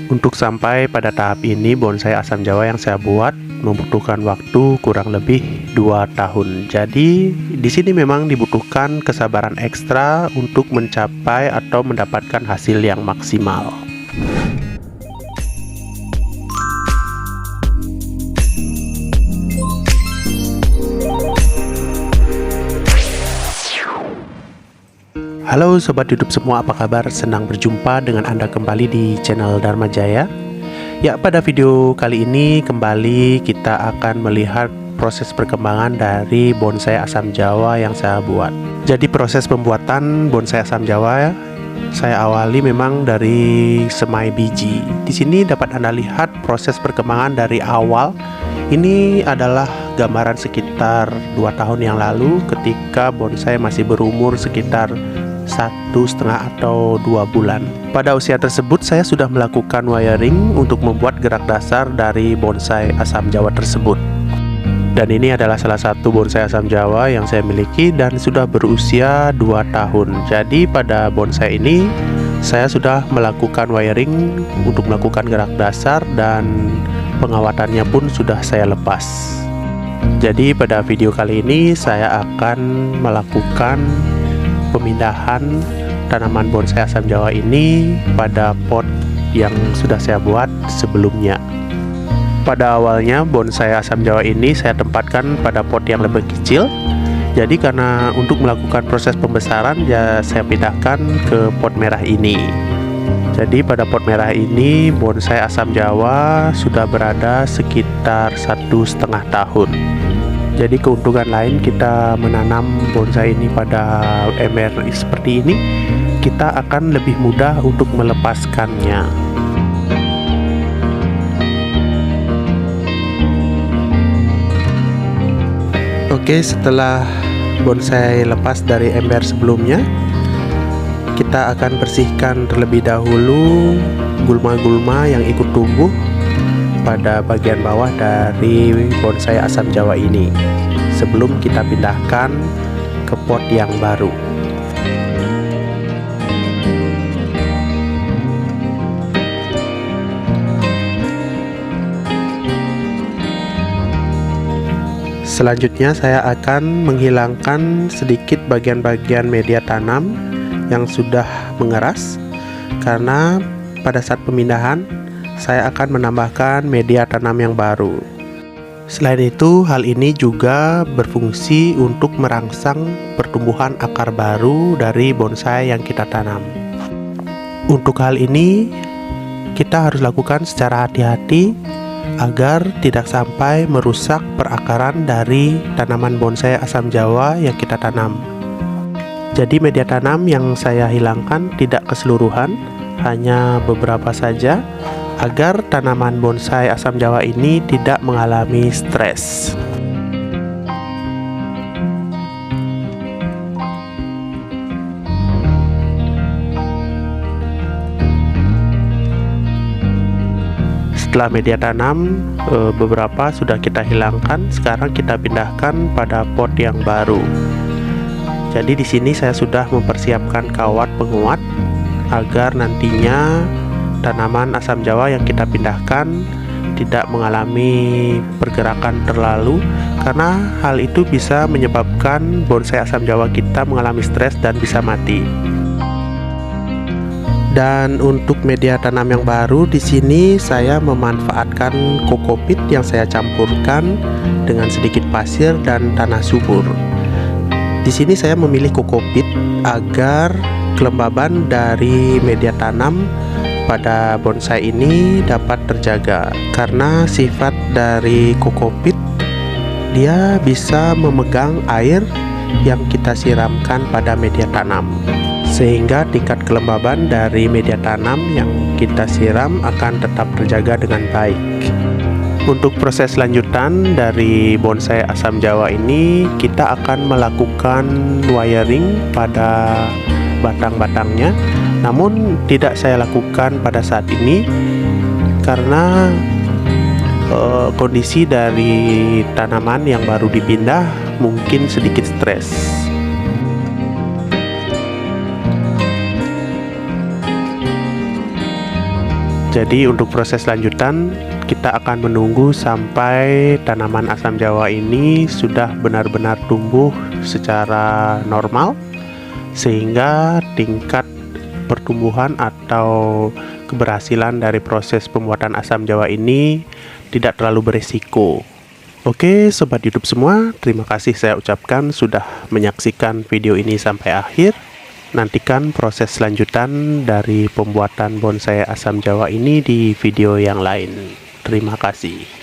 Untuk sampai pada tahap ini, bonsai asam jawa yang saya buat membutuhkan waktu kurang lebih 2 tahun. Jadi di sini memang dibutuhkan kesabaran ekstra untuk mencapai atau mendapatkan hasil yang maksimal. Halo Sobat YouTube semua, apa kabar? Senang berjumpa dengan Anda kembali di channel Dharma Jaya. Ya, pada video kali ini kembali kita akan melihat proses perkembangan dari bonsai asam jawa yang saya buat. Jadi proses pembuatan bonsai asam jawa saya awali memang dari semai biji. Di sini dapat Anda lihat proses perkembangan dari awal. Ini adalah gambaran sekitar 2 tahun yang lalu ketika bonsai masih berumur sekitar 1,5 atau 2 bulan. Pada usia tersebut saya sudah melakukan wiring untuk membuat gerak dasar dari bonsai asam jawa tersebut. Dan ini adalah salah satu bonsai asam jawa yang saya miliki dan sudah berusia 2 tahun. Jadi pada bonsai ini saya sudah melakukan wiring untuk melakukan gerak dasar dan pengawatannya pun sudah saya lepas. Jadi pada video kali ini saya akan melakukan pemindahan tanaman bonsai asam jawa ini pada pot yang sudah saya buat sebelumnya. Pada awalnya bonsai asam jawa ini saya tempatkan pada pot yang lebih kecil. Jadi karena untuk melakukan proses pembesaran ya saya pindahkan ke pot merah ini. Jadi pada pot merah ini bonsai asam jawa sudah berada sekitar 1,5 tahun. Jadi keuntungan lain kita menanam bonsai ini pada ember seperti ini, kita akan lebih mudah untuk melepaskannya. Oke, setelah bonsai lepas dari ember sebelumnya, kita akan bersihkan terlebih dahulu gulma-gulma yang ikut tumbuh pada bagian bawah dari bonsai asam jawa ini sebelum kita pindahkan ke pot yang baru. Selanjutnya saya akan menghilangkan sedikit bagian-bagian media tanam yang sudah mengeras, karena pada saat pemindahan saya akan menambahkan media tanam yang baru. Selain itu, hal ini juga berfungsi untuk merangsang pertumbuhan akar baru dari bonsai yang kita tanam. Untuk hal ini, kita harus lakukan secara hati-hati agar tidak sampai merusak perakaran dari tanaman bonsai asam jawa yang kita tanam. Jadi media tanam yang saya hilangkan tidak keseluruhan, hanya beberapa saja, agar tanaman bonsai asam jawa ini tidak mengalami stres. Setelah media tanam beberapa sudah kita hilangkan, sekarang kita pindahkan pada pot yang baru. Jadi di sini saya sudah mempersiapkan kawat penguat agar nantinya tanaman asam jawa yang kita pindahkan tidak mengalami pergerakan terlalu, karena hal itu bisa menyebabkan bonsai asam jawa kita mengalami stres dan bisa mati. Dan untuk media tanam yang baru di sini saya memanfaatkan kokopit yang saya campurkan dengan sedikit pasir dan tanah subur. Di sini saya memilih kokopit agar kelembaban dari media tanam pada bonsai ini dapat terjaga, karena sifat dari kokopit dia bisa memegang air yang kita siramkan pada media tanam, sehingga tingkat kelembaban dari media tanam yang kita siram akan tetap terjaga dengan baik. Untuk proses lanjutan dari bonsai asam jawa ini, kita akan melakukan wiring pada batang-batangnya. Namun tidak saya lakukan pada saat ini karena kondisi dari tanaman yang baru dipindah mungkin sedikit stres. Jadi untuk proses lanjutan kita akan menunggu sampai tanaman asam jawa ini sudah benar-benar tumbuh secara normal, sehingga tingkat pertumbuhan atau keberhasilan dari proses pembuatan asam jawa ini tidak terlalu beresiko. Oke sobat YouTube semua, terima kasih saya ucapkan sudah menyaksikan video ini sampai akhir. Nantikan proses lanjutan dari pembuatan bonsai asam jawa ini di video yang lain. Terima kasih.